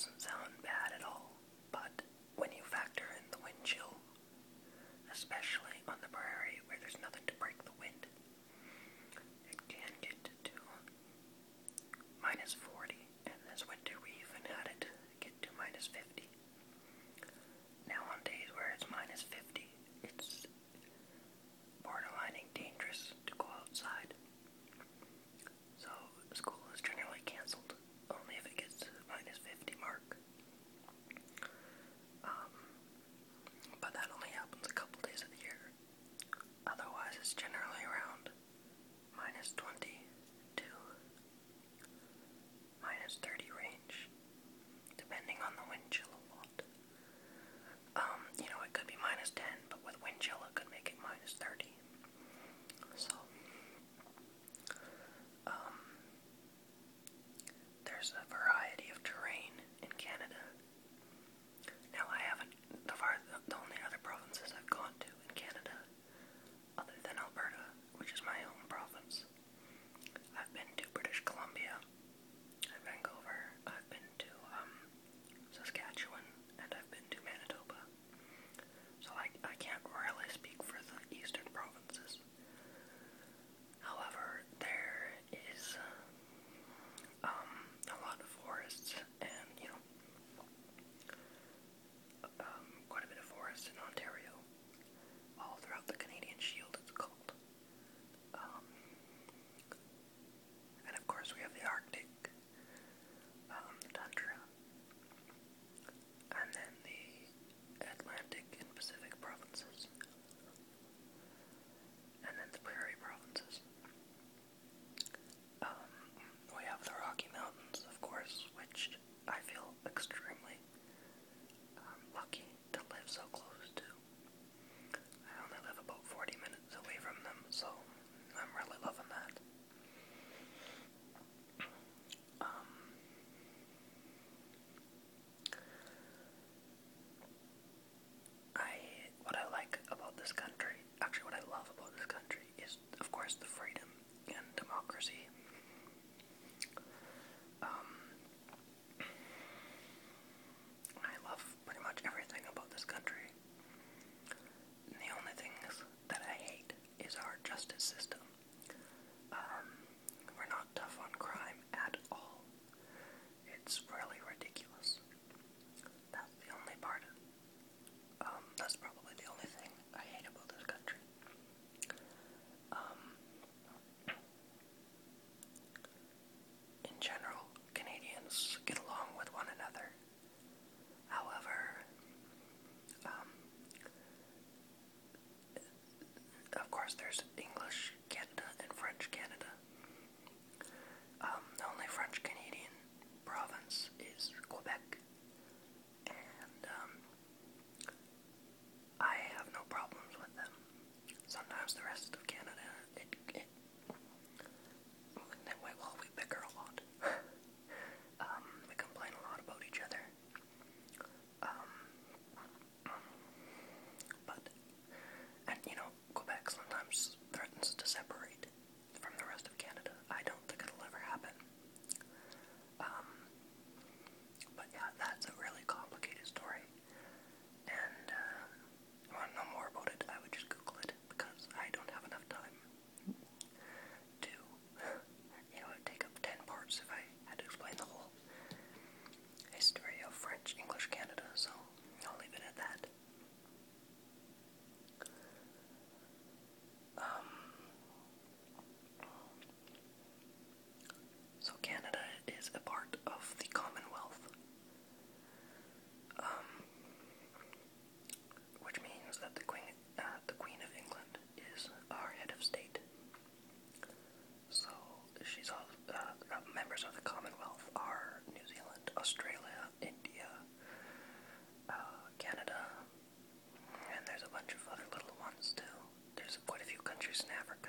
doesn't sound bad at all, but when you factor in the wind chill, especially on the prairie where there's nothing to break the wind, it can get to minus 40, and this winter we even had it get to minus 50. Now on days where it's minus 50, it's borderlining dangerous to go outside. So school is generally cancelled only if it gets to the minus 50 mark. But that only happens a couple days of the year. Otherwise, it's generally around minus 20 to minus 30 range, depending on the wind chill a lot. It could be minus 10, but with wind chill, it could make it minus 30. So, there's a variety of terrain in Canada. Now, I haven't, the only other provinces I've gone to in Canada, other than Alberta, which is my home province, I've been to British Columbia, Vancouver, I've been to Saskatchewan, and I've been to Manitoba. So I can't really speak for the eastern provinces. However, there is a lot of forests and, quite a bit of forests in Ontario, all throughout the Canadian Shield it's called. And of course we have the Arctic, the tundra, and then the Atlantic and Pacific provinces, and then the prairie provinces. We have the Rocky Mountains, of course, which I feel extremely lucky to live so close to. I only live about 40 minutes away from them, so I'm really loving that. What I like about this country, actually what I love about this country is, of course, the freedom and democracy. I love pretty much everything about this country. And the only things that I hate is our justice system. We're not tough on crime at all. It's really ridiculous. That's the only part. That's probably the only thing I hate about this country. In general, Canadians get along with one another. However, of course there's English Canada and French Canada. The only French Canadian province is Quebec, and I have no problems with them. Sometimes the rest of Canada, we bicker a lot. We complain a lot about each other. Quebec sometimes threatens to separate from the rest of Canada. I don't think it'll ever happen. But yeah, that's a really complicated story. And if you want to know more about it, I would just Google it, because I don't have enough time to, take up 10 parts if I had to explain the whole history of French-English Canada, so I'll leave it at that. So Canada is a part of the Commonwealth, which means that the Queen of England is our head of state. So she's all members of the Commonwealth are New Zealand, Australia, India, Canada, and there's a bunch of other little ones too. There's quite a few countries in Africa.